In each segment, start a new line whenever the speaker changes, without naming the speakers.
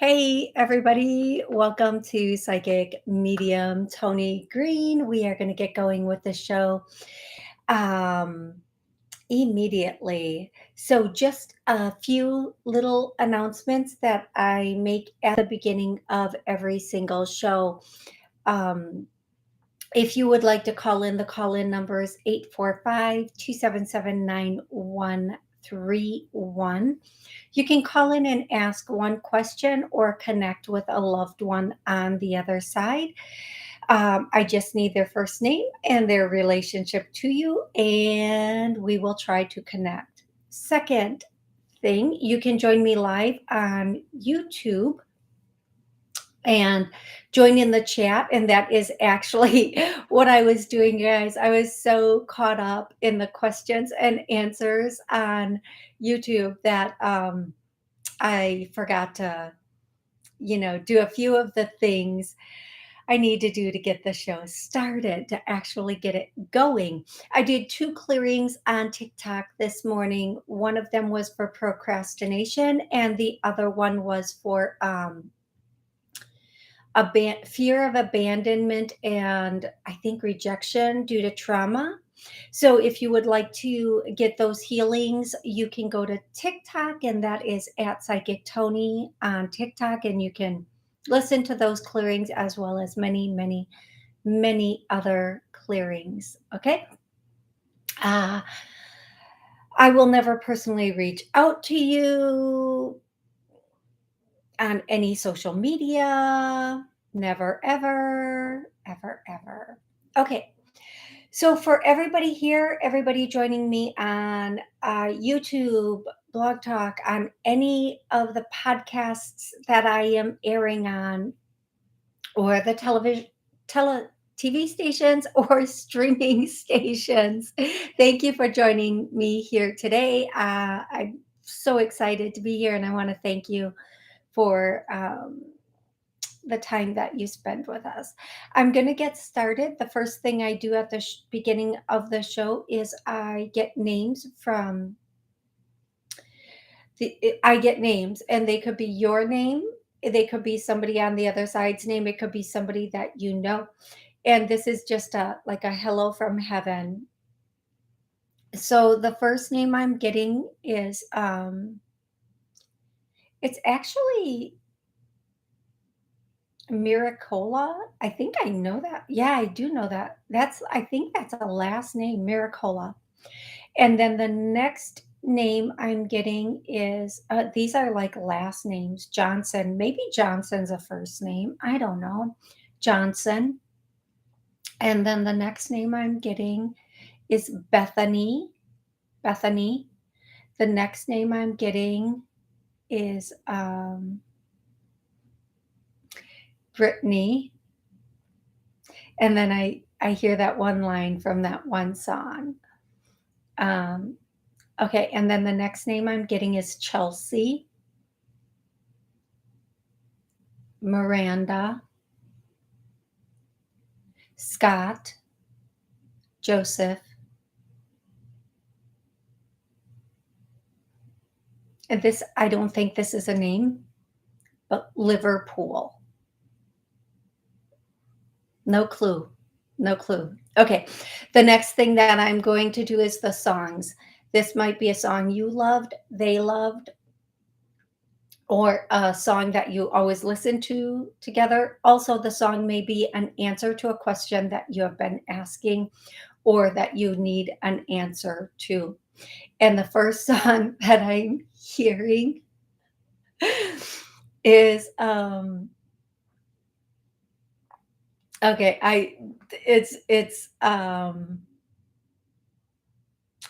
Hey, everybody. Welcome to Psychic Medium Toni Greene. We are going to get going with the show um, immediately. So, just a few little announcements that I make at the beginning of every single show. Um, if you would like to call in, the call in number is 845-277-9131. You can call in and ask one question or connect with a loved one on the other side. I just need their first name and their relationship to you, and we will try to connect. Second thing, you can join me live on YouTube and join in the chat. And that is actually what I was doing, guys. I was so caught up in the questions and answers on YouTube that I forgot to, do a few of the things I need to do to get the show started, to actually get it going. I did two clearings on TikTok this morning. One of them was for procrastination, and the other one was for fear of abandonment and I think rejection due to trauma. So if you would like to get those healings, you can go to TikTok, and that is at Psychic Tony on TikTok, and you can listen to those clearings as well as many, many, many other clearings. Okay. Uh, I will never personally reach out to you on any social media. Never, ever, ever, ever. Okay. So, for everybody here, everybody joining me on YouTube, Blog Talk, on any of the podcasts that I am airing on, or the TV stations or streaming stations, thank you for joining me here today. I'm so excited to be here, and I want to thank you for the time that you spend with us. I'm going to get started. The first thing I do at the beginning of the show is I get names from I get names, and they could be your name. They could be somebody on the other side's name. It could be somebody that you know. And this is just like a hello from heaven. So the first name I'm getting is it's actually Miracola? I think I know that. Yeah, I do know that. I think that's a last name, Miracola. And then the next name I'm getting is, these are like last names, Johnson. Maybe Johnson's a first name. I don't know. Johnson. And then the next name I'm getting is Bethany. Bethany. The next name I'm getting is Brittany. And then I hear that one line from that one song. Okay, and then the next name I'm getting is Chelsea, Miranda, Scott, Joseph, and this, I don't think this is a name, but Liverpool. No clue. No clue. Okay, the next thing that I'm going to do is the songs. This might be a song you loved, they loved, or a song that you always listen to together. Also, the song may be an answer to a question that you have been asking or that you need an answer to. And the first song that I'm hearing is okay,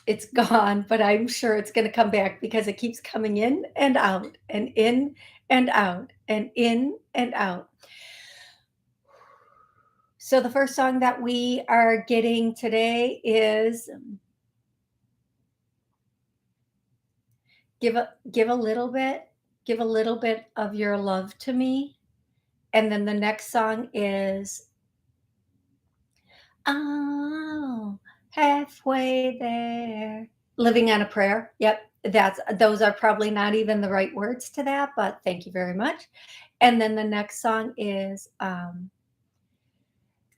it's gone, but I'm sure it's going to come back because it keeps coming in and out and in and out and in and out. So the first song that we are getting today is give a little bit, give a little bit of your love to me. And then the next song is oh, halfway there. Living on a Prayer. Yep. those are probably not even the right words to that, but thank you very much. And then the next song is,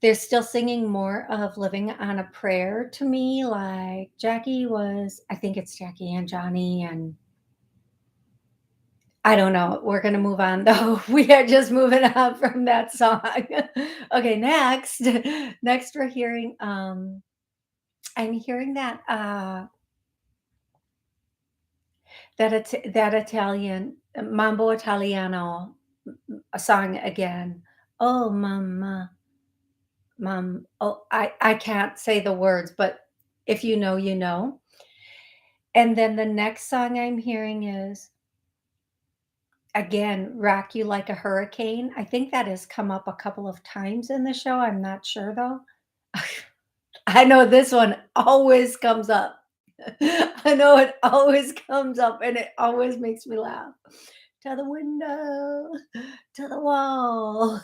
they're still singing more of Living on a Prayer to me, like I think it's Jackie and Johnny, and I don't know. We're gonna move on though. We are just moving on from that song. Okay, next. Next we're hearing, I'm hearing that Italian Mambo Italiano a song again. Oh, mama, oh, I can't say the words, but if you know, you know. And then the next song I'm hearing is, again, Rock You Like a Hurricane. I think that has come up a couple of times in the show, I'm not sure though. I know this one always comes up. I know it always comes up, and it always makes me laugh. To the window, to the wall.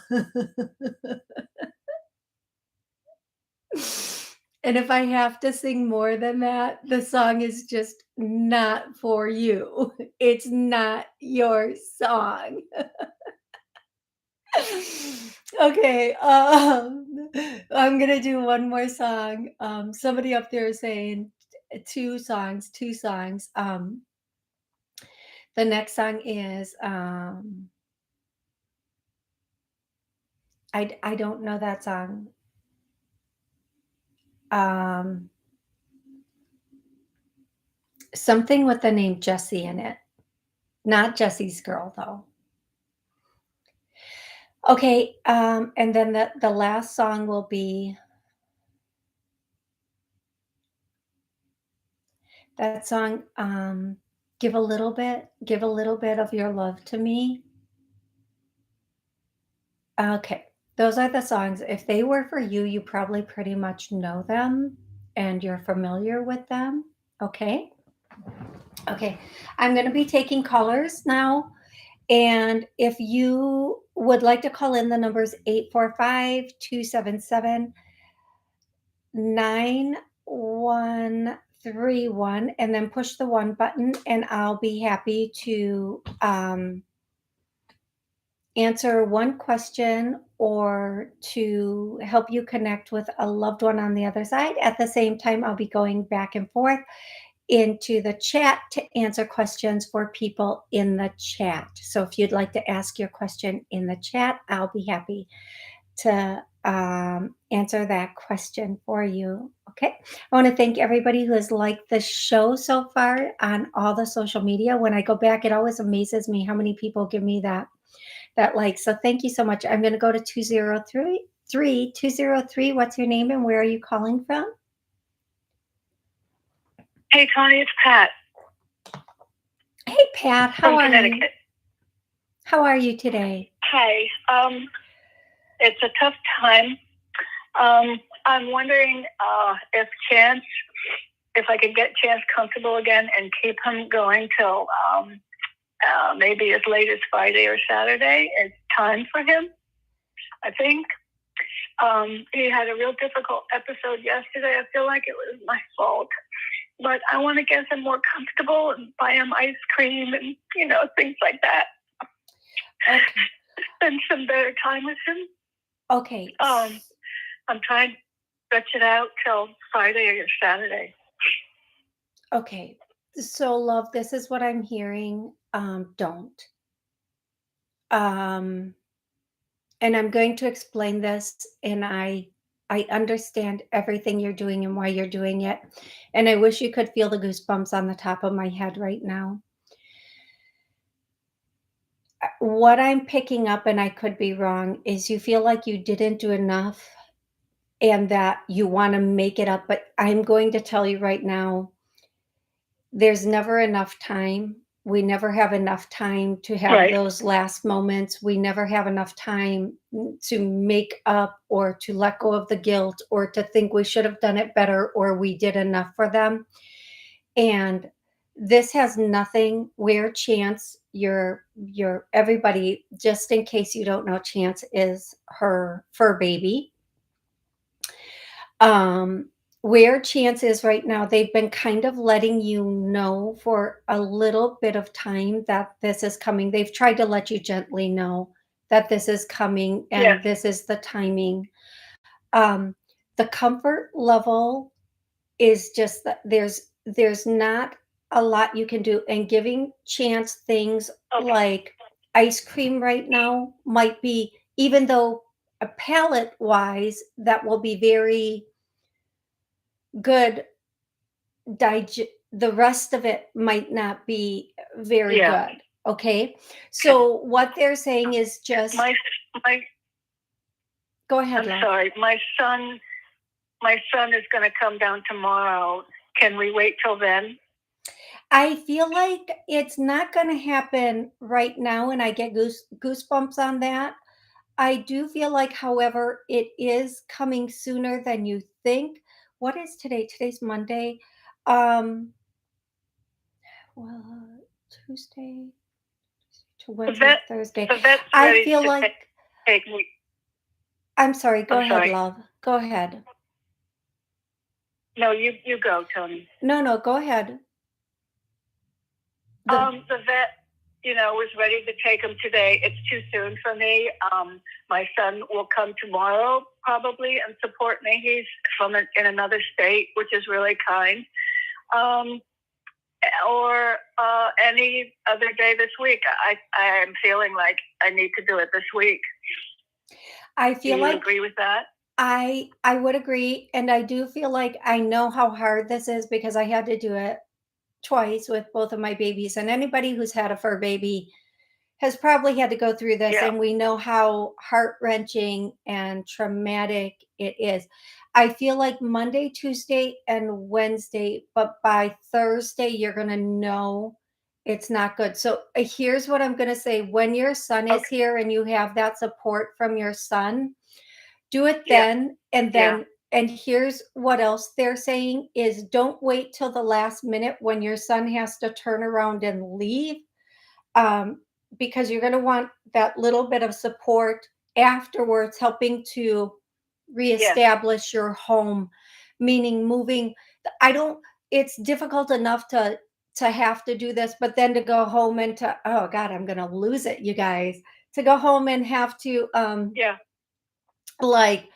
And if I have to sing more than that, the song is just not for you. It's not your song. Okay, I'm gonna do one more song. Somebody up there is saying 2 songs, 2 songs. The next song is, I don't know that song. Um, Something with the name Jessie in it. Not Jessie's Girl, though. Okay, and then the last song will be that song, Give a Little Bit of Your Love to Me. Okay, those are the songs. If they were for you, you probably pretty much know them and you're familiar with them. Okay. Okay. I'm going to be taking callers now. And if you would like to call in, the number's 845-277-9131, and then push the one button, and I'll be happy to answer one question or to help you connect with a loved one on the other side. At the same time, I'll be going back and forth into the chat to answer questions for people in the chat. So if you'd like to ask your question in the chat, I'll be happy to answer that question for you. Okay. I want to thank everybody who has liked the show so far on all the social media. When I go back, it always amazes me how many people give me that like. So thank you so much. I'm going to go to 203. What's your name and where are you calling from?
Hey, Toni, it's Pat.
Hey, Pat. How
from
are
Connecticut.
you? How are you today?
Hi. It's a tough time. I'm wondering if I could get Chance comfortable again and keep him going till maybe as late as Friday or Saturday. It's time for him, I think. He had a real difficult episode yesterday. I feel like it was my fault. But I want to get him more comfortable and buy him ice cream and, things like that.
Okay.
Spend some better time with him.
Okay.
I'm trying to stretch it out till Friday or Saturday.
Okay. So, love, this is what I'm hearing. Don't. And I'm going to explain this, and I understand everything you're doing and why you're doing it. And I wish you could feel the goosebumps on the top of my head right now. What I'm picking up, and I could be wrong, is you feel like you didn't do enough and that you want to make it up. But I'm going to tell you right now, there's never enough time. We never have enough time to have
Right.
those last moments. We never have enough time to make up or to let go of the guilt or to think we should have done it better or we did enough for them. And this has nothing where Chance, your everybody, just in case you don't know, Chance is her fur baby. Where chance is right now, they've been kind of letting you know for a little bit of time that this is coming. They've tried to let you gently know that this is coming
Yes.
and this is the timing. Um, the comfort level is just that there's not a lot you can do, and giving chance things
Okay.
like ice cream right now might be, even though a palate wise that will be very good, the rest of it might not be very
Yeah.
good. Okay,
Okay.
so what they're saying is just
My my.
go ahead,
I'm
love.
sorry. My son is going to come down tomorrow. Can we wait till then?
I feel like it's not going to happen right now, and I get goosebumps on that. I do feel like, however, it is coming sooner than you think. What is today? Today's Monday. Um, well, Tuesday to
The
Wednesday,
vet.
Thursday.
The vet's
I
ready
feel
to
like,
take me.
I'm sorry. Go
I'm
ahead,
sorry.
love. Go ahead.
No, you go, Tony.
No, no, go ahead. The
The vet, was ready to take him today. It's too soon for me. My son will come tomorrow probably and support me. He's in another state, which is really kind. Um, or any other day this week. I am feeling like I need to do it this week.
I
Do
feel
you
like
agree with that?
I would agree, and I do feel like I know how hard this is because I had to do it twice with both of my babies, and anybody who's had a fur baby has probably had to go through this,
Yeah.
and we know how heart-wrenching and traumatic it is. I feel like Monday, Tuesday, and Wednesday, but by Thursday, you're gonna know it's not good. So, here's what I'm gonna say: when your son is
Okay.
here and you have that support from your son, do it
Yeah.
then,
Yeah.
and here's what else they're saying is don't wait till the last minute when your son has to turn around and leave, um, because you're gonna want that little bit of support afterwards, helping to
Yes.
reestablish your home, meaning moving. I don't it's difficult enough to have to do this, but then to go home and to, oh god, I'm gonna lose it, you guys. To go home and have to,
Yeah.
like,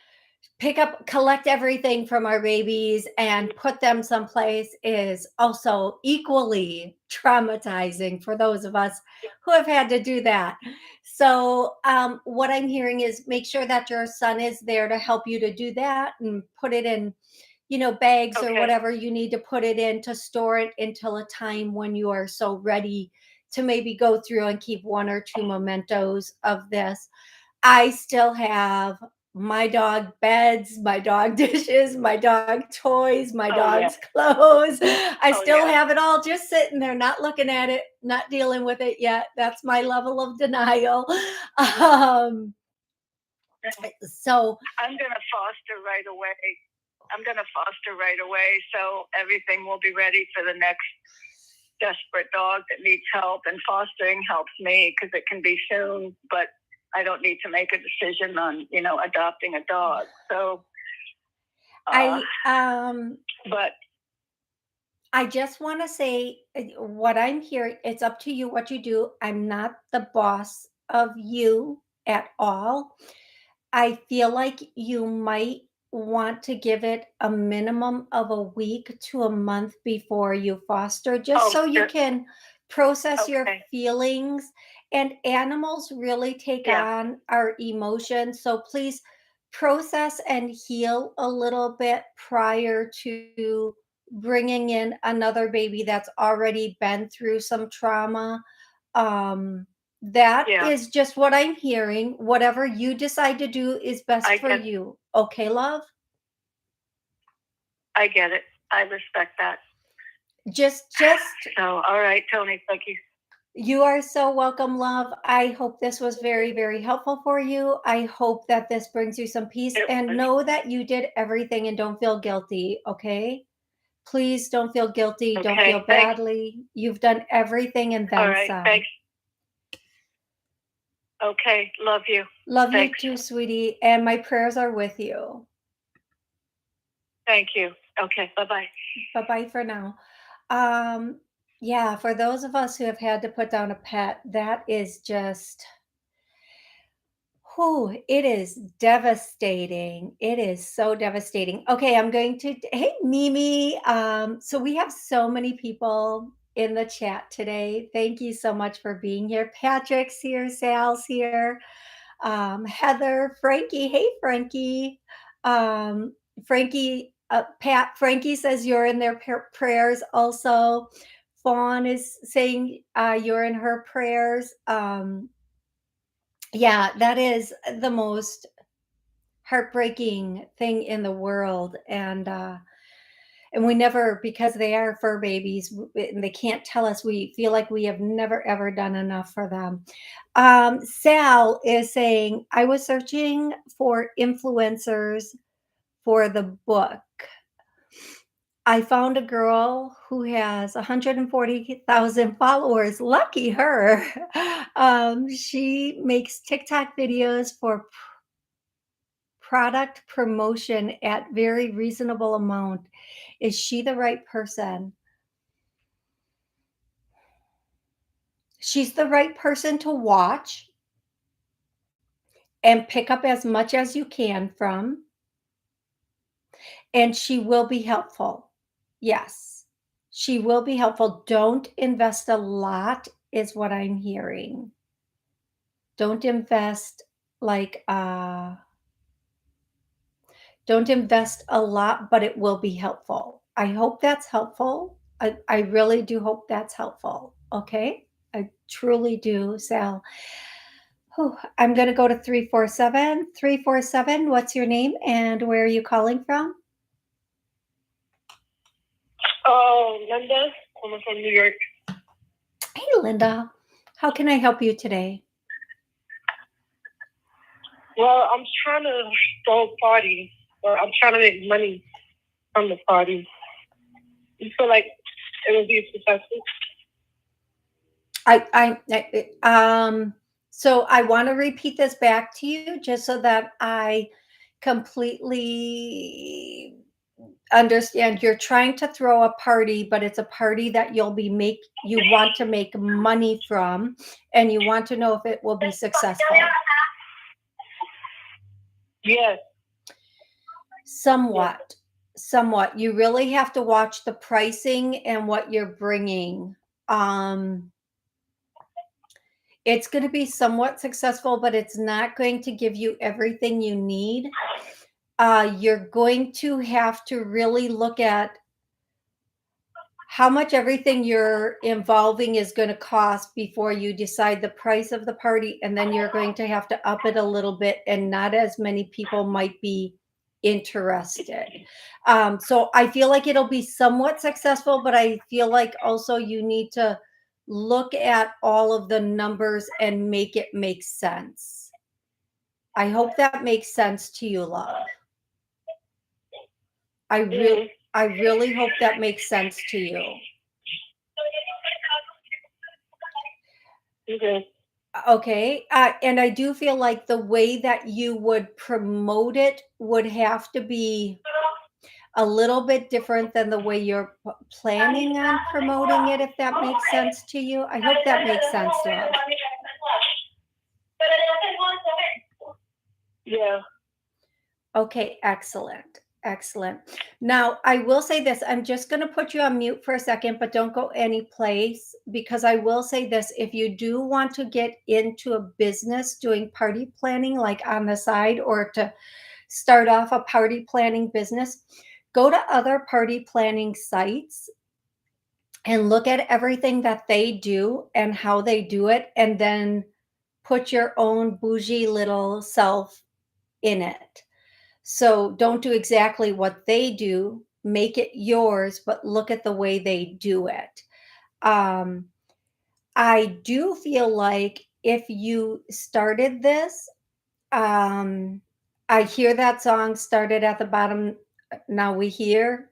collect everything from our babies and put them someplace is also equally traumatizing for those of us who have had to do that. So, what I'm hearing is make sure that your son is there to help you to do that and put it in, bags or
Okay.
whatever you need to put it in to store it until a time when you are so ready to maybe go through and keep one or two mementos of this. I still have my dog beds, my dog dishes, my dog toys, my
Oh yeah.
dog's clothes. I
Oh
still
yeah.
have it all just sitting there, not looking at it, not dealing with it yet. That's my level of denial. Um, so
I'm gonna foster right away. I'm gonna foster right away, so everything will be ready for the next desperate dog that needs help. And fostering helps me because it can be soon, but I don't need to make a decision on adopting a dog. So, uh,
I
but
I just want to say, what I'm hearing, it's up to you what you do. I'm not the boss of you at all. I feel like you might want to give it a minimum of a week to a month before you foster, just
oh
so you
sure.
can process your
Okay.
feelings. And animals really take
Yeah.
on our emotions. So please process and heal a little bit prior to bringing in another baby that's already been through some trauma. Um, that
Yeah.
is just what I'm hearing. Whatever you decide to do is best
I
for
get.
you. Okay, love?
I get it. I respect that.
Just
So, all right, Tony. Thank you.
You are so welcome, love. I hope this was very, very helpful for you. I hope that this brings you some peace,
It
and
was.
know that you did everything and don't feel guilty, okay? Please don't feel guilty, don't feel
Okay. Thanks.
badly. You've done everything and
All
then
right.
some.
Thanks. Okay. Love you.
Love you
Thanks.
too, sweetie, and my prayers are with you.
Thank you. Okay, bye-bye.
Bye-bye for now. Um, yeah, for those of us who have had to put down a pet, that is just whew, it is devastating. It is so devastating. Okay, I'm going to hey Mimi. So we have so many people in the chat today. Thank you so much for being here. Patrick's here, Sal's here, Heather, Frankie. Hey Frankie. Frankie, Frankie says you're in their prayers also. Fawn is saying you're in her prayers. Yeah, that is the most heartbreaking thing in the world, and we never, because they are fur babies and they can't tell us, we feel like we have never ever done enough for them. Sal is saying, I was searching for influencers for the book. I found a girl who has 140,000 followers. Lucky her. She makes TikTok videos for product promotion at very reasonable amount. Is she the right person? She's the right person to watch and pick up as much as you can from, and she will be helpful. Yes, she will be helpful. Don't invest a lot, is what I'm hearing. Don't invest like don't invest a lot, but it will be helpful. I hope that's helpful. I really do hope that's helpful. Okay. I truly do, Sal. Whew, I'm going to go to 347. 347, what's your name and where are you calling from?
Oh, Linda, I'm from New York.
Hey, Linda. How can I help you today?
Well, I'm trying to throw a party, or I'm trying to make money from the party. You feel like it will be successful?
So I want to repeat this back to you just so that I completely understand. You're trying to throw a party, but it's a party that you want to make money from, and you want to know if it will be successful.
Yes.
Somewhat. Somewhat. You really have to watch the pricing and what you're bringing. Um, it's going to be somewhat successful, but it's not going to give you everything you need. You're going to have to really look at how much everything you're involving is going to cost before you decide the price of the party. And then you're going to have to up it a little bit, and not as many people might be interested. So I feel like it'll be somewhat successful, but I feel like also you need to look at all of the numbers and make it make sense. I hope that makes sense to you, love. I really, I really hope that makes sense to you.
Okay.
Okay. And I do feel like the way that you would promote it would have to be a little bit different than the way you're planning on promoting it, if that makes sense to you. I hope that makes sense, love.
Yeah.
Okay, excellent. Excellent. Now, I will say this. I'm just going to put you on mute for a second, but don't go any place, because I will say this. If you do want to get into a business doing party planning, like on the side, or to start off a party planning business, go to other party planning sites and look at everything that they do and how they do it, and then put your own bougie little self in it. So don't do exactly what they do, make it yours, but look at the way they do it. Um, I do feel like if you started this, um, I hear that song, started at the bottom, now we hear,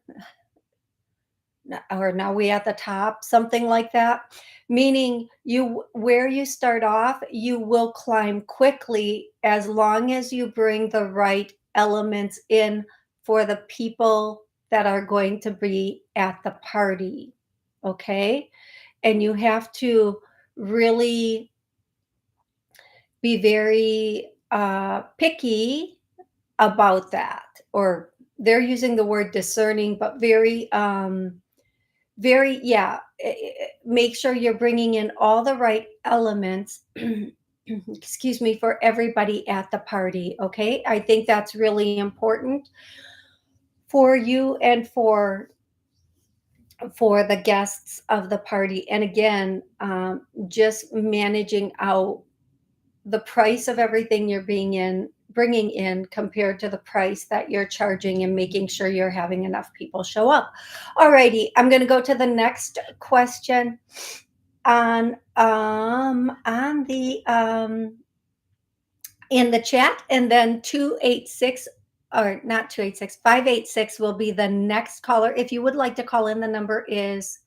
or now we at the top, something like that. Meaning you, where you start off, you will climb quickly as long as you bring the right elements in for the people that are going to be at the party, okay? And you have to really be very picky about that, or they're using the word discerning, but very, yeah, make sure you're bringing in all the right elements, excuse me, for everybody at the party, okay? I think that's really important for you and for the guests of the party. And again, just managing out the price of everything you're bringing in compared to the price that you're charging, and making sure you're having enough people show up. Alrighty, I'm going to go to the next question on the in the chat, and then 286, or not 286, 586 will be the next caller. If you would like to call in, the number is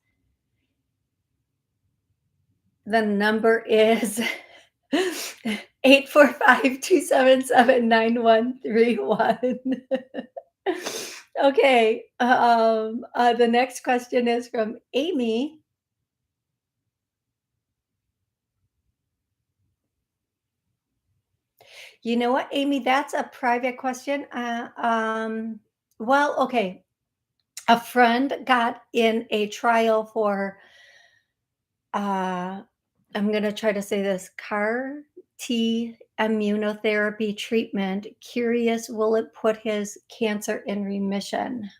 845-277-9131. Okay. The next question is from Amy. You know what, Amy? That's a private question. Well, okay. A friend got in a trial for, uh, I'm going to try to say this, CAR T immunotherapy treatment. Curious, will it put his cancer in remission?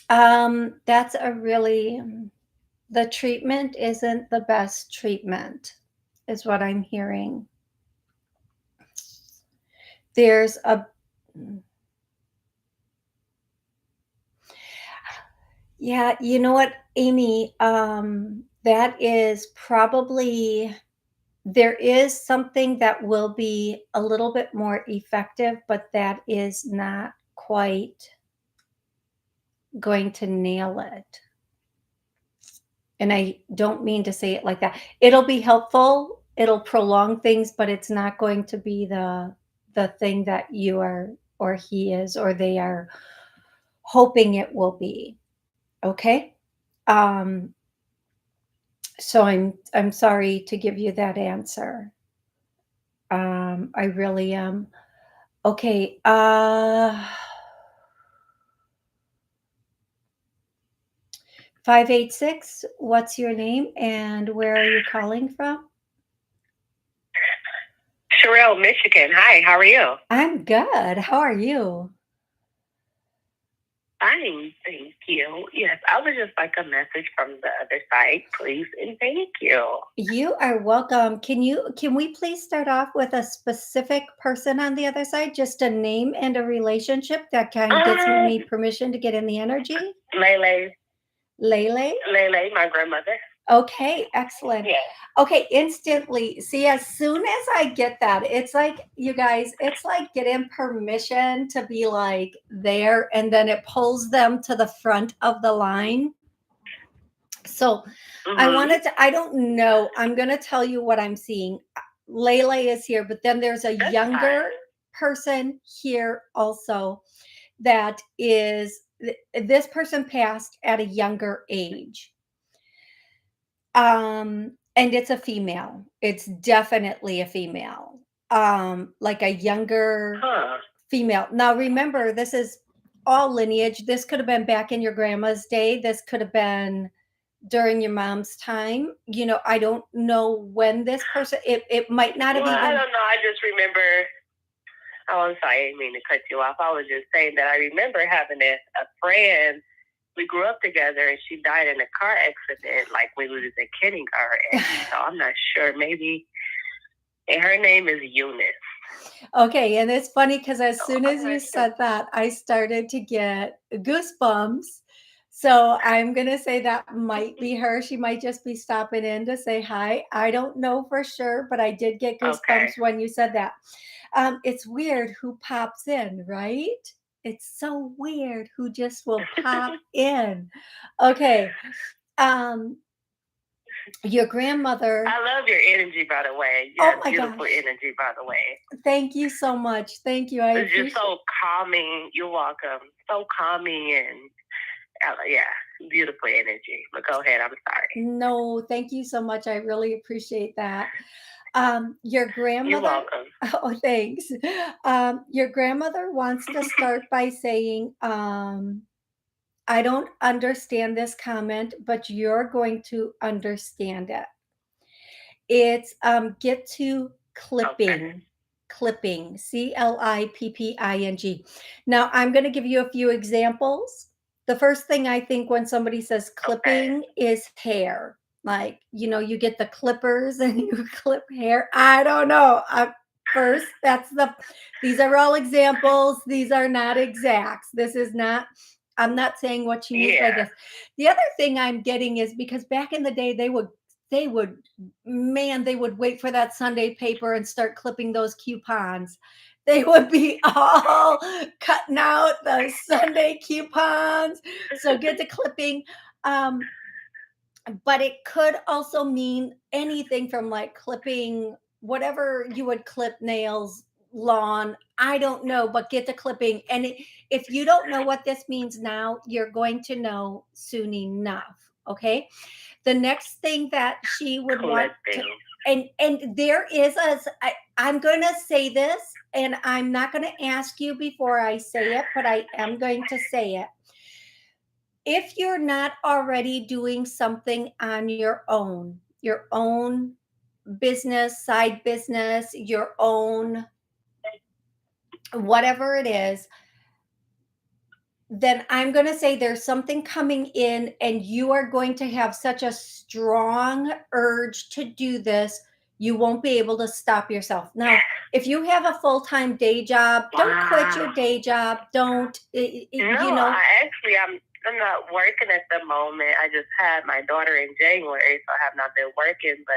That's a really, the treatment isn't the best treatment, is what I'm hearing. There's a, yeah, you know what, Amy? That is probably, there is something that will be a little bit more effective, but that is not quite going to nail it. And I don't mean to say it like that. It'll be helpful, it'll prolong things, but it's not going to be the thing that you are, or he is, or they are hoping it will be. Okay? Um, so I'm sorry to give you that answer. I really am. Okay, 586, what's your name and where are you calling from?
Sherelle, Michigan. Hi, how are you?
I'm good. How are you?
Fine, thank you. Yes, I was just like a message from the other side, please, and thank you.
You are welcome. Can we please start off with a specific person on the other side, just a name and a relationship that kind of gets me permission to get in the energy?
Lele,
Lele?
Lele, my grandmother.
Okay, excellent.
Yeah.
Okay, instantly. See, as soon as I get that, it's like, you guys, it's like getting permission to be like there, and then it pulls them to the front of the line. So I don't know. I'm going to tell you what I'm seeing. Lele is here, but then there's a
That's
younger
fine.
person here also that is, this person passed at a younger age. And it's a female. It's definitely a female. Like a younger female. Now remember, this is all lineage. This could have been back in your grandma's day. This could have been during your mom's time. You know, I don't know when this person, it might not have
Well, I
even.
don't know. I just remember. Oh, I'm sorry. I didn't mean to cut you off. I was just saying that I remember having a friend. We grew up together, and she died in a car accident, like when we was in kindergarten. So I'm not sure. Maybe. And her name is Eunice.
Okay, and it's funny because as soon as you said that, I started to get goosebumps. So I'm gonna say that might be her. She might just be stopping in to say hi. I don't know for sure, but I did get goosebumps when you said that. It's weird who pops in, right? It's so weird who just will pop in. Okay. Um, Your grandmother.
I love your energy, by the way. You
Oh
have
my
beautiful
gosh.
energy, by the way.
Thank you so much. Thank you. I
It's just
appreciate.
so calming. You're welcome. So calming and yeah, beautiful energy. But go ahead. I'm sorry.
No, thank you so much. I really appreciate that. Your
You're
grandmother.
welcome.
Oh, thanks. Your grandmother wants to start by saying, I don't understand this comment, but you're going to understand it. It's get to
Okay.
clipping, clipping. Now, I'm going to give you a few examples. The first thing I think when somebody says
Okay.
clipping is hair. Like, you get the clippers and you clip hair. I don't know. First, these are all examples. These are not exacts. I'm not saying what she means by
Yeah.
this. The other thing I'm getting is because back in the day, they would man, they would wait for that Sunday paper and start clipping those coupons. They would be all cutting out the Sunday coupons. So get to clipping. Um, but it could also mean anything from like clipping whatever you would clip nails, lawn. I don't know, but get to clipping. And if you don't know what this means now, you're going to know soon enough. Okay. The next thing that she would want to,
Clipping.
and I'm going to say this, and I'm not going to ask you before I say it, but I am going to say it. If you're not already doing something on your own business, side business, your own whatever it is, then I'm going to say there's something coming in and you are going to have such a strong urge to do this, you won't be able to stop yourself. Now, if you have a full-time day job, don't quit
Wow.
your day job. Don't,
No, I'm not working at the moment. I just had my daughter in January, so I have not been working, but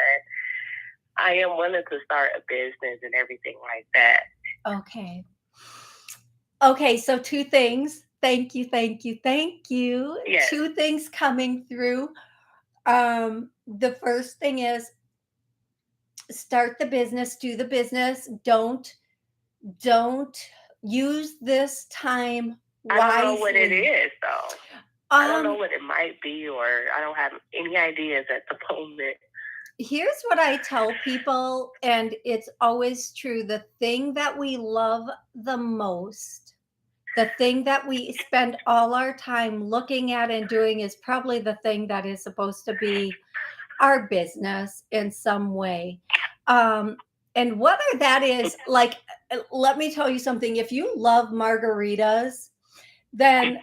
I am willing to start a business and everything like that.
Okay. Okay, so two things. Thank you, thank you, thank you.
Yes.
Two things coming through. The first thing is start the business, do the business. Don't use this time
I don't know what it
wisely.
is, though. I don't know
Um,
what it might be, or I don't have any ideas at the moment.
Here's what I tell people, and it's always true. The thing that we love the most, the thing that we spend all our time looking at and doing is probably the thing that is supposed to be our business in some way. And whether that is like, let me tell you something. If you love margaritas, then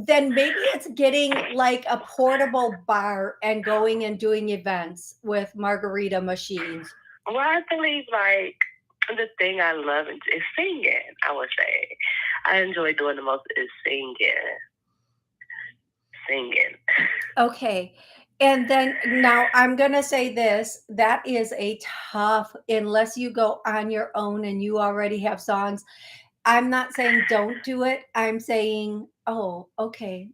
maybe it's getting like a portable bar and going and doing events with margarita machines.
Well, I believe like the thing I love is singing. I would say I enjoy doing the most is singing.
Okay. And then now I'm going to say this, that is a tough, unless you go on your own and you already have songs. I'm not saying don't do it. I'm saying, oh, okay.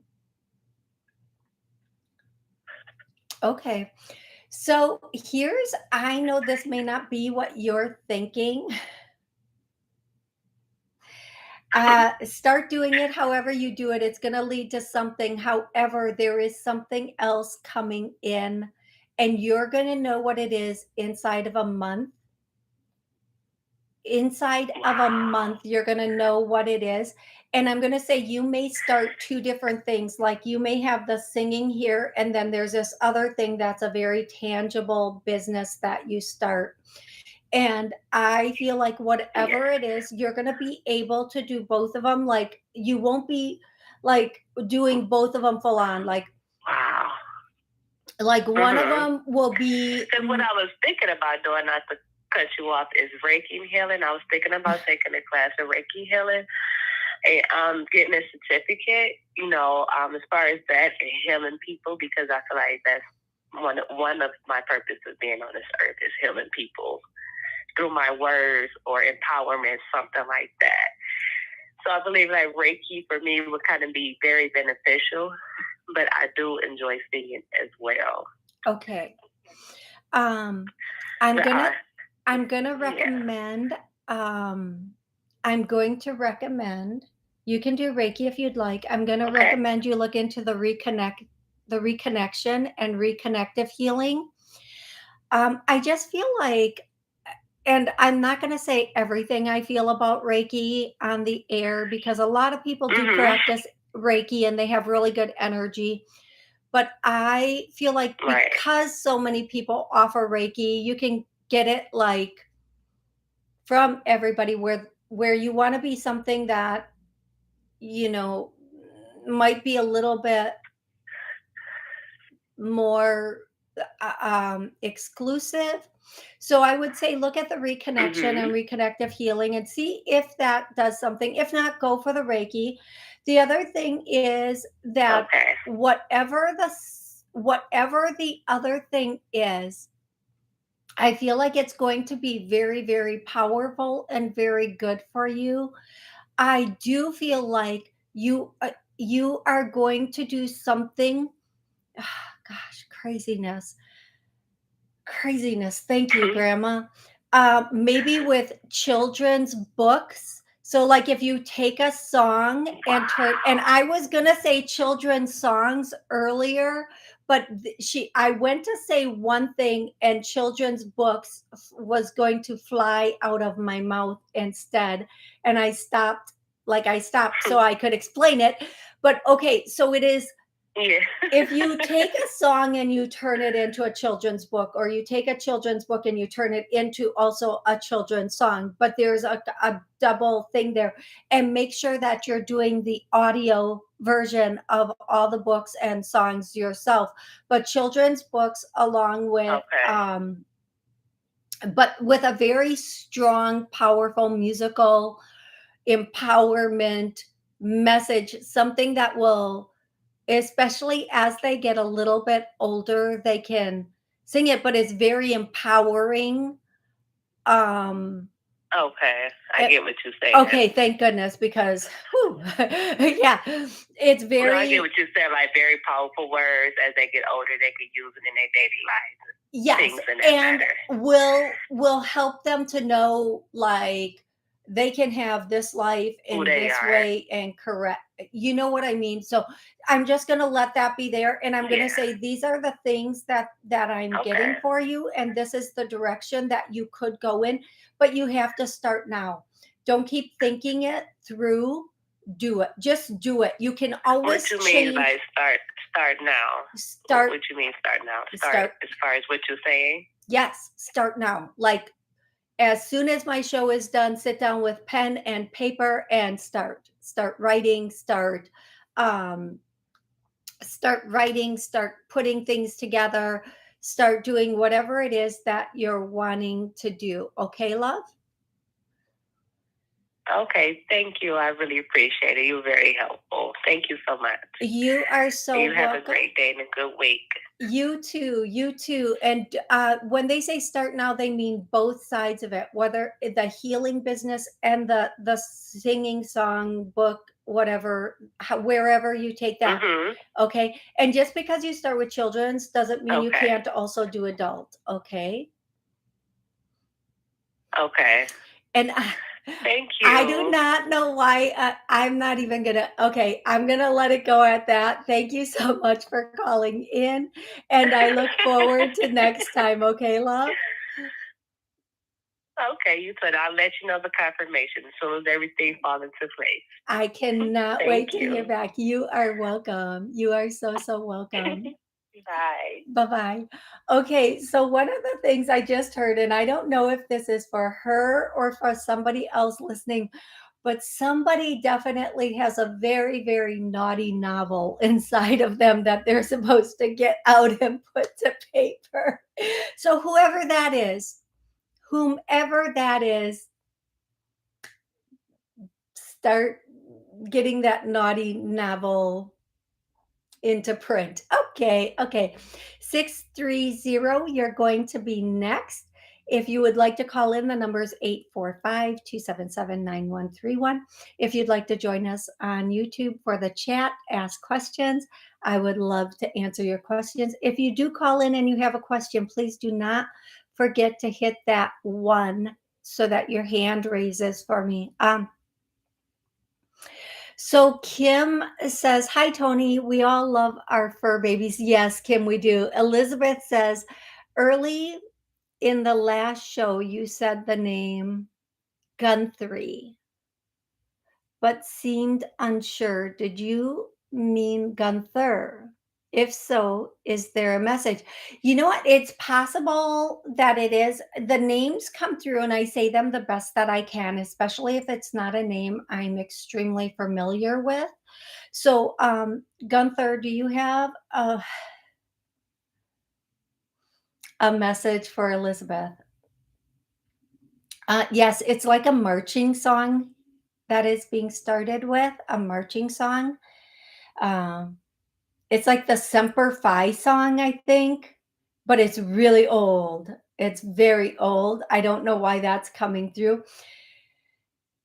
Okay. So I know this may not be what you're thinking. Start doing it however you do it. It's going to lead to something. However, there is something else coming in, and you're going to know what it is inside of a month. Inside of a
Wow.
month, you're going to know what it is. And I'm going to say you may start two different things. Like you may have the singing here, and then there's this other thing that's a very tangible business that you start. And I feel like
Yes.
whatever it is, you're going to be able to do both of them. Like you won't be like doing both of them full on.
Wow.
Like one of
Mm-hmm.
them will be
Because what I was thinking about doing, not to cut you off, is Reiki healing. I was thinking about taking a class of Reiki healing and getting a certificate, as far as that and healing people, because I feel like that's one of my purposes of being on this earth is healing people through my words or empowerment, something like that. So I believe like Reiki for me would kind of be very beneficial, but I do enjoy singing as well.
okay. Um, I'm
There
gonna
are.
I'm gonna
Yeah.
recommend, um, I'm going to recommend you can do Reiki if you'd like. I'm gonna
Okay.
recommend you look into the reconnection and reconnective healing. I just feel like, and I'm not gonna say everything I feel about Reiki on the air because a lot of people do
Mhm.
practice Reiki and they have really good energy. But I feel like
Right.
because so many people offer Reiki, you can get it like from everybody where you want to be something that, you know, might be a little bit more exclusive. So I would say look at the reconnection and
Mhm.
reconnective healing and see if that does something. If not, go for the Reiki. The other thing is that
Okay.
whatever the other thing is, I feel like it's going to be very, very powerful and very good for you. I do feel like you are going to do something. Gosh, craziness. Thank you, Grandma. Maybe with children's books. So, like, if you take a song and turn, and I was gonna say children's songs earlier, but I went to say one thing, and children's books was going to fly out of my mouth instead, and I stopped. Like, I stopped so I could explain it. But okay, so it is
Yeah.
if you take a song and you turn it into a children's book, or you take a children's book and you turn it into also a children's song, but there's a double thing there, and make sure that you're doing the audio version of all the books and songs yourself, but children's books along with
Okay.
but with a very strong, powerful musical empowerment message, something that will, especially as they get a little bit older, they can sing it, but it's very empowering. Um,
Okay. I
it-
get what you're saying.
okay, thank goodness, because whew, yeah, it's
No, I get
very,
what you said. Like very powerful words as they get older, they can use it in their daily life.
yes,
Things in that
and
matter.
will help them to know, like, they can have this life
Who
in
they
this
are.
way and correct, you know what I mean? So I'm just going to let that be there, and I'm going to
Yeah.
say these are the things that I'm
Okay.
getting for you, and this is the direction that you could go in, but you have to start now. Don't keep thinking it through. Do it. Just do it. You can
What
always
you mean
change.
by start now?
Start.
What you mean start now? Start
Start.
as far as what you're saying?
Yes, start now. Like, as soon as my show is done, sit down with pen and paper and start writing, um start putting things together, start doing whatever it is that you're wanting to do. Okay, love?
Okay, thank you. I really appreciate it. You're very helpful. Thank you so much.
You are
And
so
you have a
welcome.
great day and a good week.
You too. And when they say start now, they mean both sides of it, whether the healing business and the singing song book, whatever, wherever you take that.
Mhm.
Okay. And just because you start with children's doesn't mean you
Okay.
can't also do adult. Okay.
Okay.
And
Thank
I do
you.
not know why. I'm not even gonna. Okay, I'm gonna let it go at that. Thank you so much for calling in, and I look forward to next time. Okay, love.
Okay, you said I'll let you know the confirmation as soon as everything falls into
I
place.
cannot
Thank
wait to hear
you.
back. You are welcome. You are so welcome.
Bye.
Bye bye. Okay, so one of the things I just heard, and I don't know if this is for her or for somebody else listening, but somebody definitely has a very, very naughty novel inside of them that they're supposed to get out and put to paper. So, whomever that is, start getting that naughty novel into print. Okay. 630, you're going to be next. If you would like to call in, the number is 845-277-9131. If you'd like to join us on YouTube for the chat, ask questions, I would love to answer your questions. If you do call in and you have a question, please do not forget to hit that 1 so that your hand raises for me. So Kim says, "Hi Toni, we all love our fur babies." Yes, Kim, we do. Elizabeth says, "Early in the last show, you said the name Guthrie, but seemed unsure. Did you mean Gunther? If so, is there a message?" You know what? It's possible that it is. The names come through and I say them the best that I can, especially if it's not a name I'm extremely familiar with. So, Gunther, do you have a message for Elizabeth? Yes, it's like a marching song that is being started with, a marching song. Um, it's like the Semper Fi song, I think, but it's really old. It's very old. I don't know why that's coming through.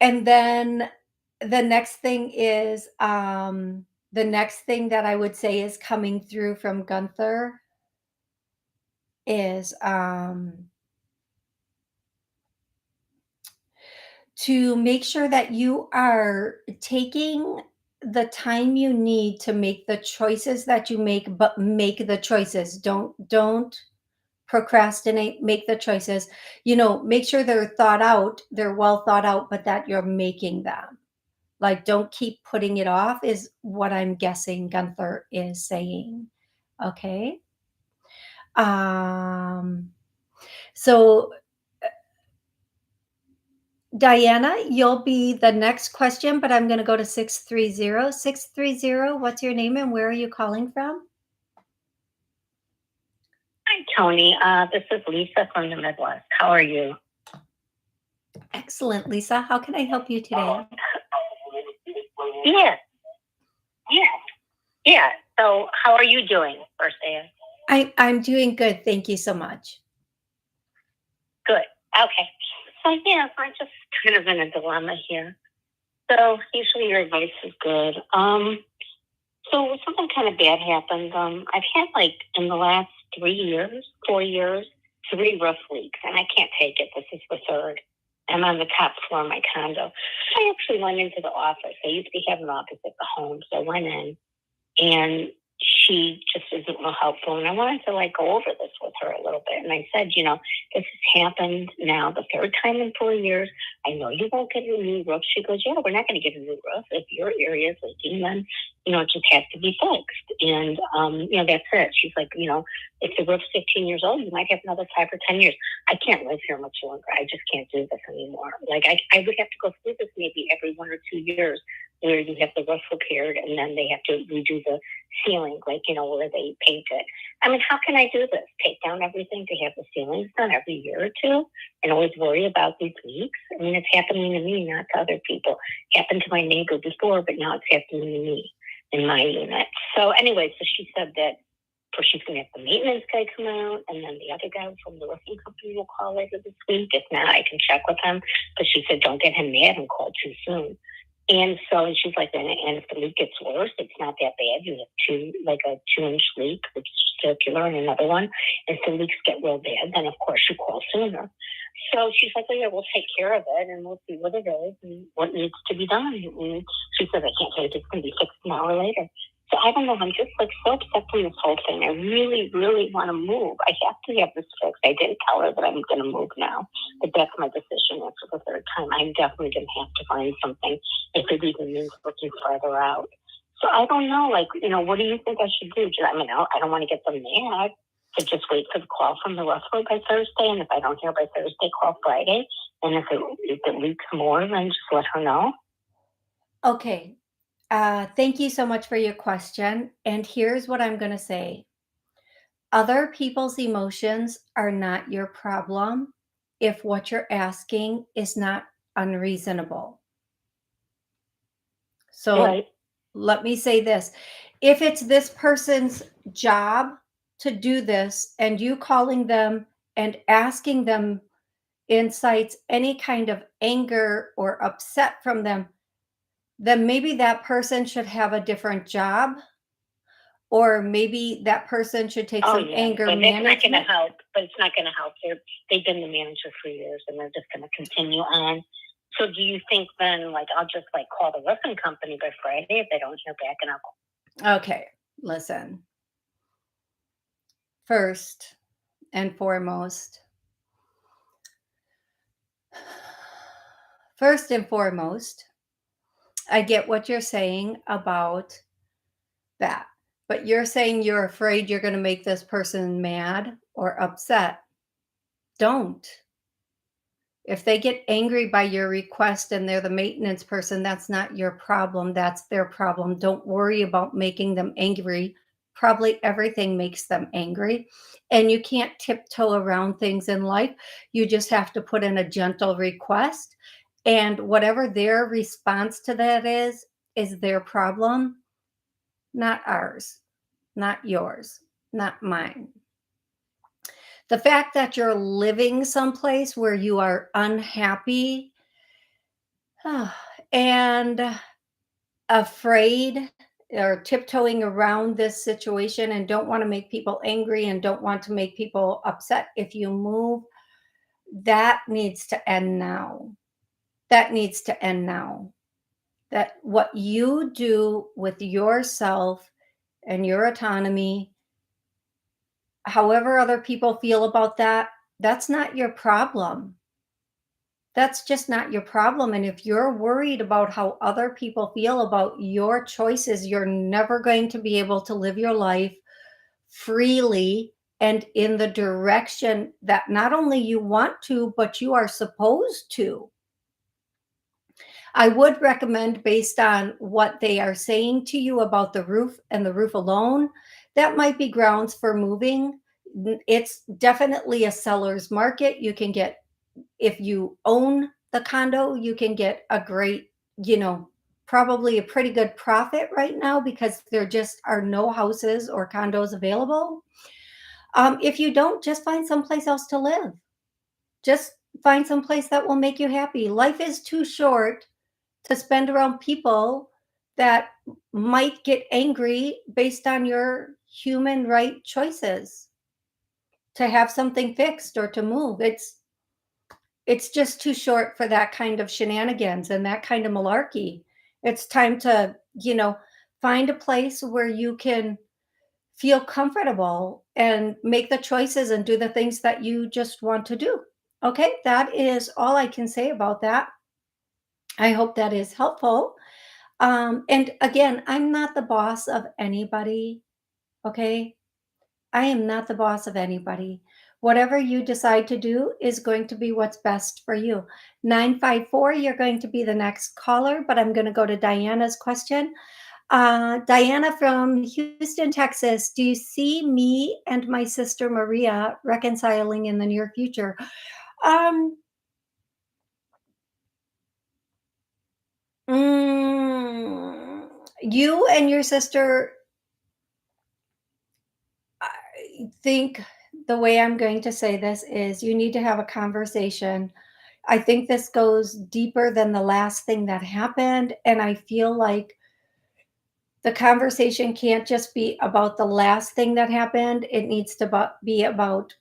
And then the next thing is the next thing that I would say is coming through from Gunther is to make sure that you are taking the time you need to make the choices that you make, but make the choices. Don't procrastinate, make the choices. You know, make sure they're thought out, they're well thought out, but that you're making them. Like, don't keep putting it off, is what I'm guessing Gunther is saying. Okay. Um, so Diana, you'll be the next question, but I'm going to go to 630. 630, what's your name and where are you calling from?
Hi, Toni. This is Lisa from the Midwest. How are you?
Excellent, Lisa. How can I help you today?
Yeah, yeah. So, how are you doing, first Ann?
I'm doing good. Thank you so much.
Good. Okay. So, yeah, I'm just kind of in a dilemma here. So, usually your advice is good. So something kind of bad happened. I've had like in the last 3 years, 4 years, 3 roof leaks, and I can't take it. This is the third. I'm on the top floor of my condo. I actually went into the office. I used to have an office at the home, so I went in, and she just isn't real helpful. And I wanted to like go over this with her a little bit. And I said, you know, this has happened now the third time in 4 years. I know you won't get a new roof. She goes, yeah, we're not going to get a new roof. If your area is leaking, then, you know, it just has to be fixed. And, you know, that's it. She's like, you know, if the roof's 15 years old, you might have another 5 or 10 years. I can't live here much longer. I just can't do this anymore. Like I would have to go through this maybe every 1 or 2 years where you have the roof repaired and then they have to redo the ceiling, like, you know, where they paint it. I mean, how can I do this? Take down everything to have the ceilings done every year or two and always worry about these leaks? I mean, it's happening to me, not to other people. It happened to my neighbor before, but now it's happening to me in my unit. So anyway, so she said that first she's going to have the maintenance guy come out, and then the other guy from the roofing company will call later this week. If not, I can check with him. But she said, don't get him mad and call too soon. And so she's like, and if the leak gets worse, it's not that bad. You have like a 2-inch leak, which is circular, and another one. And if the leaks get real bad, then of course you call sooner. So she's like, oh yeah, we'll take care of it and we'll see what it is and what needs to be done. And she said, I can't say it's going to be fixed an hour later. So I don't know. I'm just like so upset from this whole thing. I really, really want to move. I have to have this fixed. I didn't tell her that I'm going to move now, but that's my decision after the third time. I'm definitely going to have to find something if it even means looking further out. So I don't know, like, you know, what do you think I should do? I mean, I don't want to get them mad to just wait for the call from the ruffler by Thursday. And if I don't hear by Thursday, call Friday. And if it leaks more, then just let her know.
Okay. Thank you so much for your question. And here's what I'm going to say. Other people's emotions are not your problem if what you're asking is not unreasonable. So
Right.
let me say this. If it's this person's job to do this and you calling them and asking them incites any kind of anger or upset from them, then maybe that person should have a different job, or maybe that person should take
Oh
some
yeah,
anger
but it's not going to
management.
help. But it's not going to help. They've been the manager for years, and they're just going to continue on. So, do you think then, like, I'll just like call the roofing company by Friday if they don't hear back, and I'll.
Okay, listen. First and foremost, first and foremost, I get what you're saying about that. But you're saying you're afraid you're going to make this person mad or upset. Don't. If they get angry by your request and they're the maintenance person, that's not your problem. That's their problem. Don't worry about making them angry. Probably everything makes them angry. And you can't tiptoe around things in life. You just have to put in a gentle request. And whatever their response to that is their problem, not ours, not yours, not mine. The fact that you're living someplace where you are unhappy and afraid or tiptoeing around this situation and don't want to make people angry and don't want to make people upset if you move, that needs to end now. That needs to end now. That what you do with yourself and your autonomy, however other people feel about that, that's not your problem. That's just not your problem. And if you're worried about how other people feel about your choices, you're never going to be able to live your life freely and in the direction that not only you want to, but you are supposed to. I would recommend, based on what they are saying to you about the roof and the roof alone, that might be grounds for moving. It's definitely a seller's market. You can get, if you own the condo, you can get a great, probably a pretty good profit right now because there just are no houses or condos available. If you don't, just find someplace else to live. Just find someplace that will make you happy. Life is too short to spend around people that might get angry based on your human right choices to have something fixed or to move. It's just too short for that kind of shenanigans and that kind of malarkey. It's time to, find a place where you can feel comfortable and make the choices and do the things that you just want to do. Okay, that is all I can say about that. I hope that is helpful. And again, I'm not the boss of anybody. Okay, I am not the boss of anybody. Whatever you decide to do is going to be what's best for you. 954, you're going to be the next caller, but I'm going to go to Diana's question. Diana from Houston, Texas. Do you see me and my sister Maria reconciling in the near future? Um, you and your sister, I think the way I'm going to say this is you need to have a conversation. I think this goes deeper than the last thing that happened. And I feel like the conversation can't just be about the last thing that happened. It needs to be about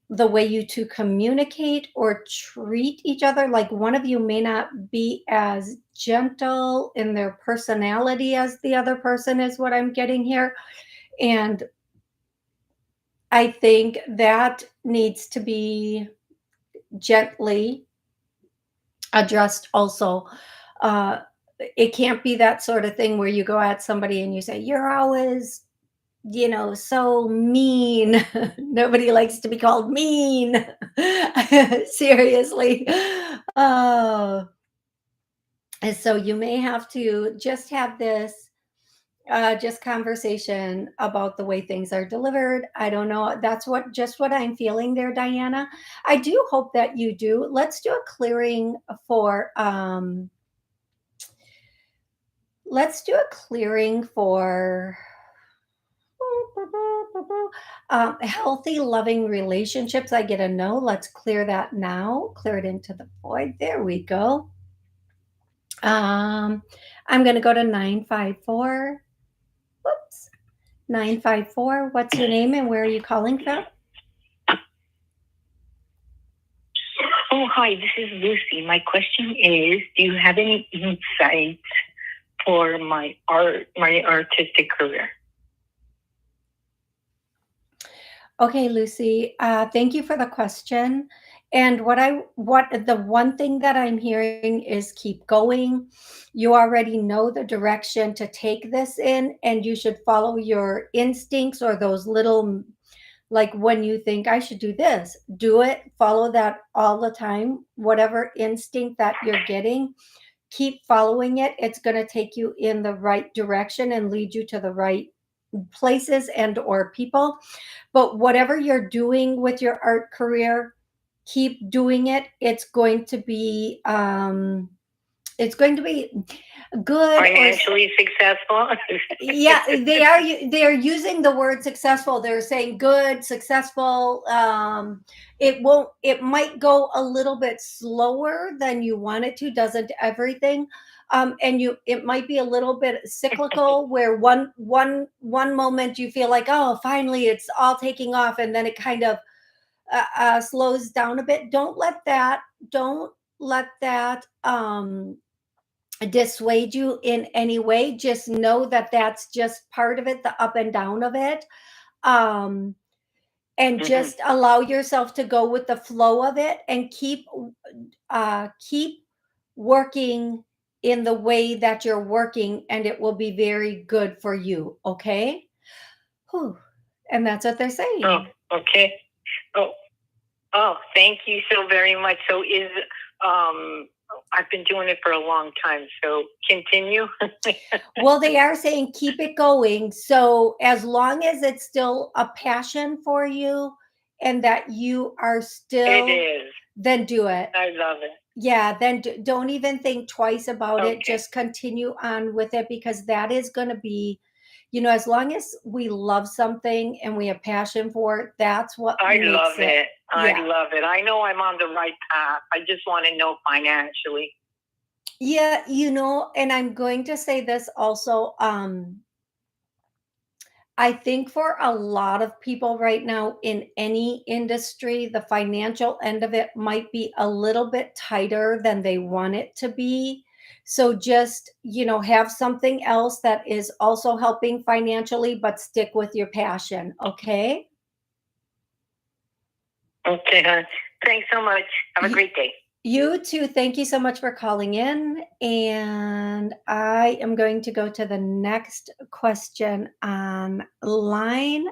the way you two communicate or treat each other. Like one of you may not be as gentle in their personality as the other person, is what I'm getting here. And I think that needs to be gently addressed also. Uh, it can't be that sort of thing where you go at somebody and you say, "You're always, so mean." Nobody likes to be called mean. Seriously. Oh, and so you may have to just have this just conversation about the way things are delivered. I don't know. That's what I'm feeling there, Diana. I do hope that you do. Let's do a clearing for let's do a clearing for Healthy, loving relationships. I get a no. Let's clear that now. Clear it into the void. There we go. Um, I'm going to go to 954. Whoops. 954. What's your name and where are you calling from?
Oh, hi, this is Lucy. My question is, do you have any insights for my artistic career?
Okay, Lucy, thank you for the question. And what the one thing that I'm hearing is keep going. You already know the direction to take this in, and you should follow your instincts or those little, like when you think I should do this, do it, follow that all the time. Whatever instinct that you're getting, keep following it. It's going to take you in the right direction and lead you to the right places and or people. But whatever you're doing with your art career, keep doing it. It's going to be good.
Financially successful?
Yeah, they are using the word successful. They're saying good, successful. It might go a little bit slower than you want it to, doesn't everything? And it might be a little bit cyclical where one moment you feel like, oh, finally it's all taking off, and then it kind of slows down a bit. Don't let that dissuade you in any way. Just know that that's just part of it, the up and down of it. And just allow yourself to go with the flow of it and keep working in the way that you're working, and it will be very good for you. Okay. Whew. And that's what they're saying.
Oh, okay. Thank you so very much. So I've been doing it for a long time, so continue.
Well, they are saying keep it going. So as long as it's still a passion for you and that you are still,
it is.
Then do it.
I love it.
Yeah, then don't even think twice about it.
Okay.
Just continue on with it, because that is going to be, as long as we love something and we have passion for it, that's what
I
makes
love it.
Yeah.
I love it. I know I'm on the right path. I just want to know financially.
Yeah, and I'm going to say this also. I think for a lot of people right now in any industry, the financial end of it might be a little bit tighter than they want it to be. So just, have something else that is also helping financially, but stick with your passion. Okay.
Okay, hon. Thanks so much. Have a great day.
You too. Thank you so much for calling in. And I am going to go to the next question online.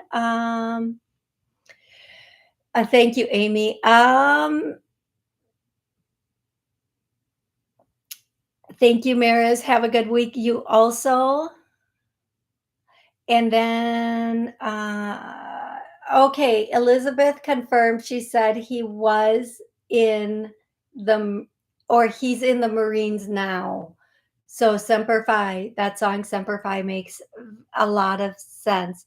Thank you, Amy. Thank you, Maris. Have a good week. You also. And then, okay, Elizabeth confirmed. She said he was in he's in the Marines now. So Semper Fi, that song Semper Fi makes a lot of sense.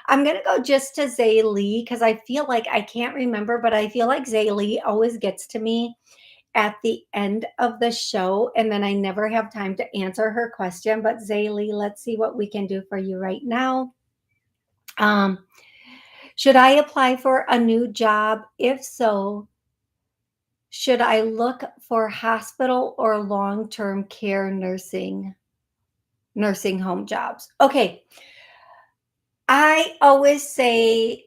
I'm going to go just to Zay Lee because I feel like I can't remember, but I feel like Zay Lee always gets to me at the end of the show, and then I never have time to answer her question. But Zay Lee, let's see what we can do for you right now. Should I apply for a new job? If so, should I look for hospital or long-term care nursing home jobs? Okay. I always say,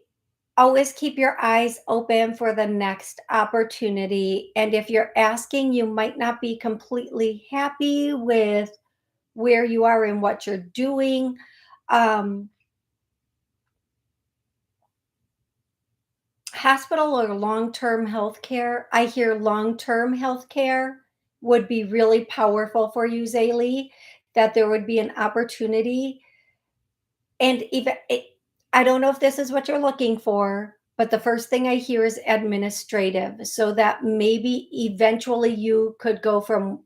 always keep your eyes open for the next opportunity. And if you're asking, you might not be completely happy with where you are and what you're doing. Hospital or long-term healthcare. I hear long-term healthcare would be really powerful for you, Zaylee, that there would be an opportunity. And even I don't know if this is what you're looking for, but the first thing I hear is administrative. So that maybe eventually you could go from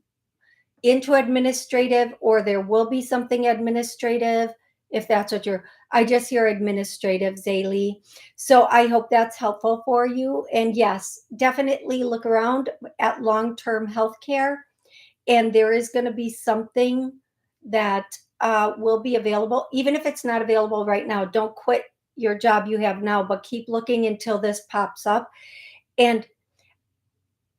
into administrative, or there will be something administrative if that's what I just hear administrative, Zaylee. So I hope that's helpful for you. And yes, definitely look around at long-term healthcare, and there is going to be something that will be available, even if it's not available right now. Don't quit your job you have now, but keep looking until this pops up. And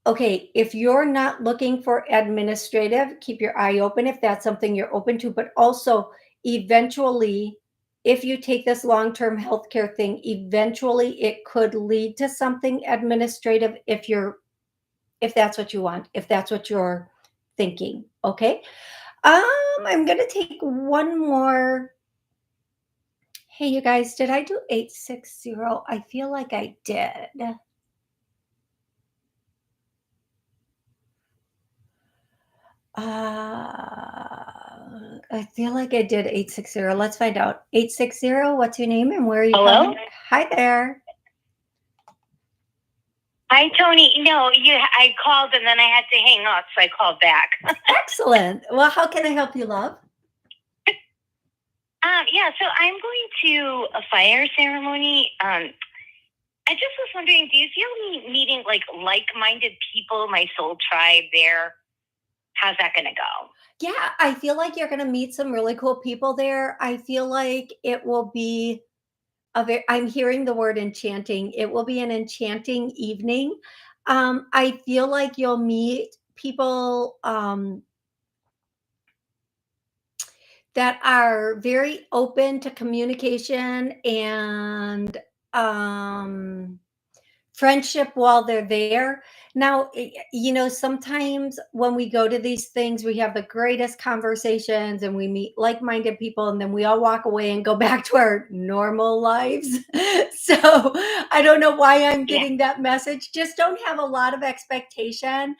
okay, if you're not looking for administrative, keep your eye open if that's something you're open to, but also eventually, if you take this long-term healthcare thing, eventually it could lead to something administrative if that's what you want, if that's what you're thinking. Okay. I'm gonna take one more. Hey, you guys, did I do 860? I feel like I did. I feel like I did 860. Let's find out. 860, what's your name and where are you
Hello?
calling? Hi there.
Hi, Toni. No, I called and then I had to hang up, so I called back.
Excellent. Well, how can I help you, love?
Yeah, so I'm going to a fire ceremony. I just was wondering, do you feel me meeting like-minded people, my soul tribe there? How's that going to go?
Yeah, I feel like you're going to meet some really cool people there. I feel like it will be I'm hearing the word enchanting. It will be an enchanting evening. I feel like you'll meet people that are very open to communication and friendship while they're there. Now, sometimes when we go to these things, we have the greatest conversations and we meet like minded people, and then we all walk away and go back to our normal lives. So I don't know why I'm getting that message. Just don't have a lot of expectation.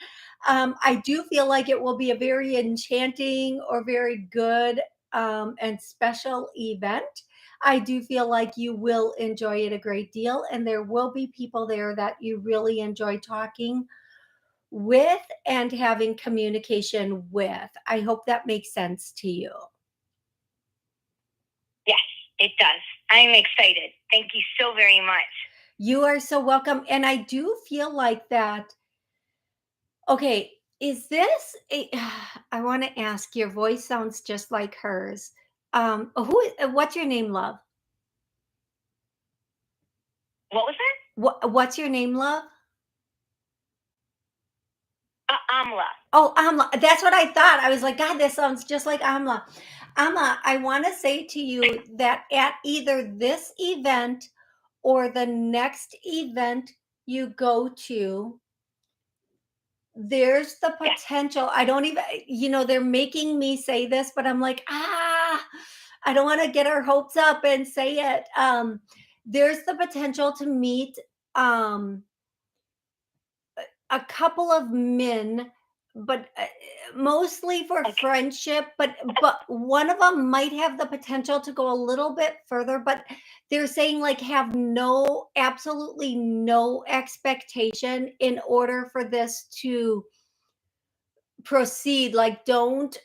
I do feel like it will be a very enchanting or very good and special event. I do feel like you will enjoy it a great deal, and there will be people there that you really enjoy talking with and having communication with. I hope that makes sense to you.
Yes, it does. I'm excited. Thank you so very much.
You are so welcome. And I do feel like that. Okay, is this I want to ask, your voice sounds just like hers. What's your name, love?
What was that?
What's your name, love?
Amla.
Oh, Amla. That's what I thought. I was like, God, this sounds just like Amla. Amla, I want to say to you that at either this event or the next event you go to, there's the potential. I don't even, they're making me say this, but I'm like, I don't want to get our hopes up and say it. There's the potential to meet a couple of men, but mostly for friendship, but one of them might have the potential to go a little bit further, but they're saying like have absolutely no expectation in order for this to proceed. Like don't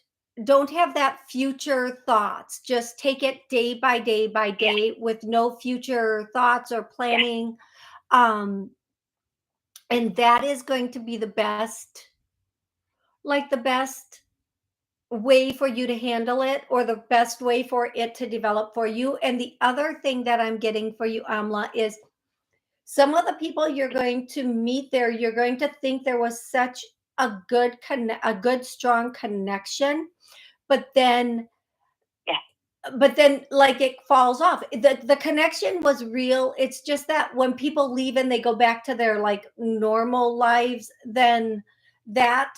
have that future thoughts. Just take it day by day by day with no future thoughts or planning. And that is going to be the best way for you to handle it, or the best way for it to develop for you. And the other thing that I'm getting for you, Amla, is some of the people you're going to meet there, you're going to think there was such a good strong connection, but then like it falls off. The connection was real. It's just that when people leave and they go back to their like normal lives, then that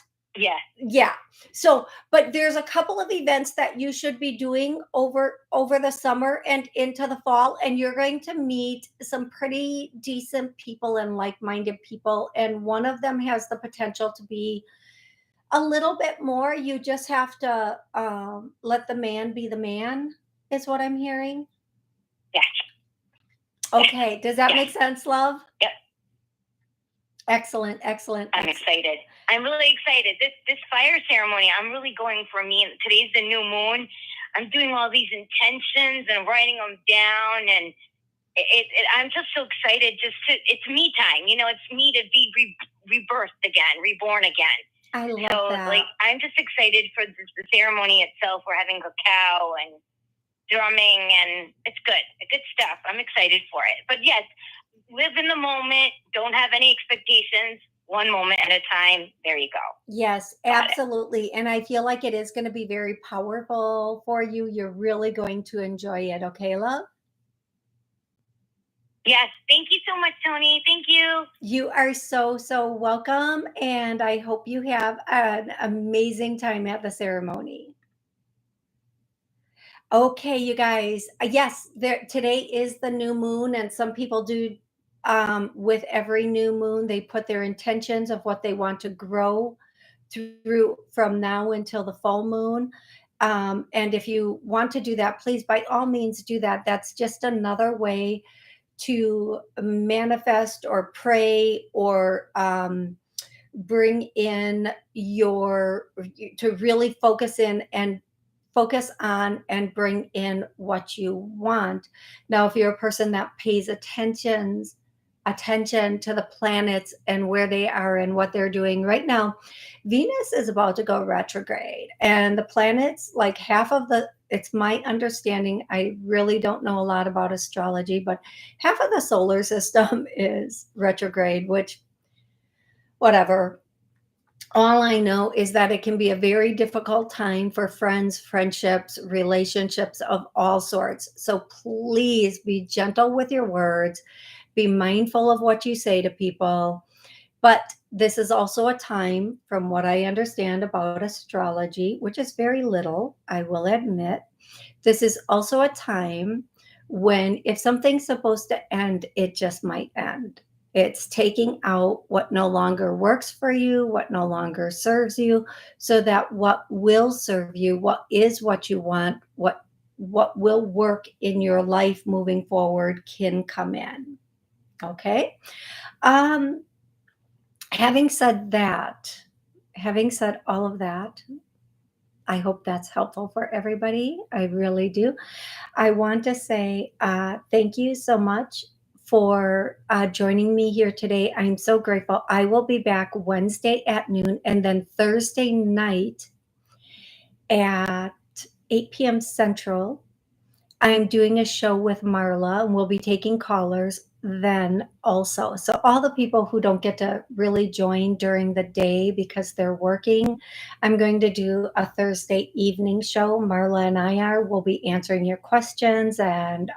yeah. So, but there's a couple of events that you should be doing over the summer and into the fall, and you're going to meet some pretty decent people and like-minded people, and one of them has the potential to be a little bit more. You just have to let the man be the man, is what I'm hearing.
Yes.
Okay. Does that make sense, love?
Yep.
Excellent.
I'm excited. I'm really excited. This fire ceremony, I'm really going for me. Today's the new moon. I'm doing all these intentions and writing them down, and I'm just so excited. It's me time. It's me to be rebirthed again, reborn again.
I love that.
Like, I'm just excited for the ceremony itself. We're having cacao and drumming, and it's good stuff. I'm excited for it. But yes, live in the moment. Don't have any expectations. One moment at a time. There you go.
Yes, absolutely. And I feel like it is going to be very powerful for you. You're really going to enjoy it. Okay, love?
Yes. Thank you so much, Toni. Thank you.
You are so, so welcome. And I hope you have an amazing time at the ceremony. Okay, you guys. Yes, today is the new moon, and some people do with every new moon, they put their intentions of what they want to grow through from now until the full moon. And if you want to do that, please by all means do that. That's just another way to manifest or pray or bring in to really focus on and bring in what you want. Now, if you're a person that pays attention to the planets and where they are and what they're doing right now, Venus is about to go retrograde, and the planets, like it's my understanding, I really don't know a lot about astrology, but half of the solar system is retrograde, which whatever. All I know is that it can be a very difficult time for friends, friendships, relationships of all sorts. So please be gentle with your words, be mindful of what you say to people. But this is also a time, from what I understand about astrology, which is very little, I will admit, this is also a time when if something's supposed to end, it just might end. It's taking out what no longer works for you, what no longer serves you, so that what will serve you, what you want, what will work in your life moving forward can come in. Okay? Um, having said all of that, I hope that's helpful for everybody. I really do. I want to say thank you so much for joining me here today. I'm so grateful. I will be back Wednesday at noon and then Thursday night at 8 p.m. Central. I'm doing a show with Marla, and we'll be taking callers then also. So all the people who don't get to really join during the day because they're working, I'm going to do a Thursday evening show. Marla and I will be answering your questions and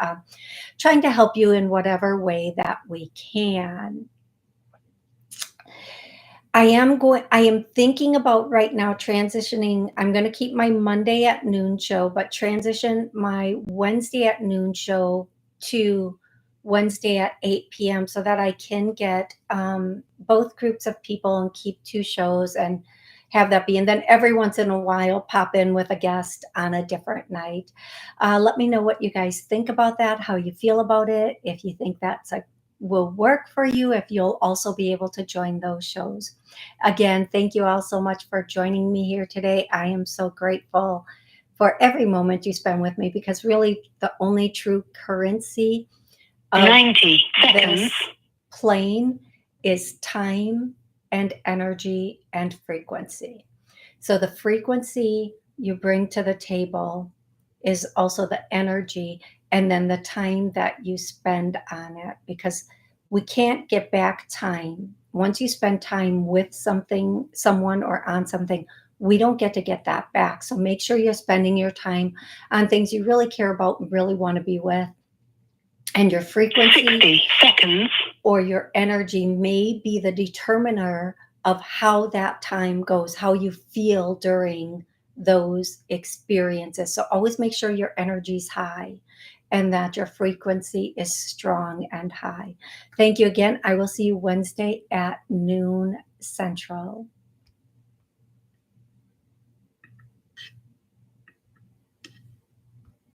trying to help you in whatever way that we can. I am thinking about right now transitioning. I'm going to keep my Monday at noon show, but transition my Wednesday at noon show to Wednesday at 8 p.m. so that I can get both groups of people and keep two shows and have that be. And then every once in a while, pop in with a guest on a different night. Let me know what you guys think about that, how you feel about it, if you think will work for you, if you'll also be able to join those shows. Again, thank you all so much for joining me here today. I am so grateful for every moment you spend with me, because really the only true currency of
90 seconds
this plane is time and energy and frequency. So the frequency you bring to the table is also the energy, and then the time that you spend on it, because we can't get back time. Once you spend time with someone or on something, we don't get to get that back. So make sure you're spending your time on things you really care about and really want to be with. And your frequency
60 seconds
or your energy may be the determiner of how that time goes, how you feel during those experiences. So always make sure your energy's high and that your frequency is strong and high. Thank you again. I will see you Wednesday at noon Central.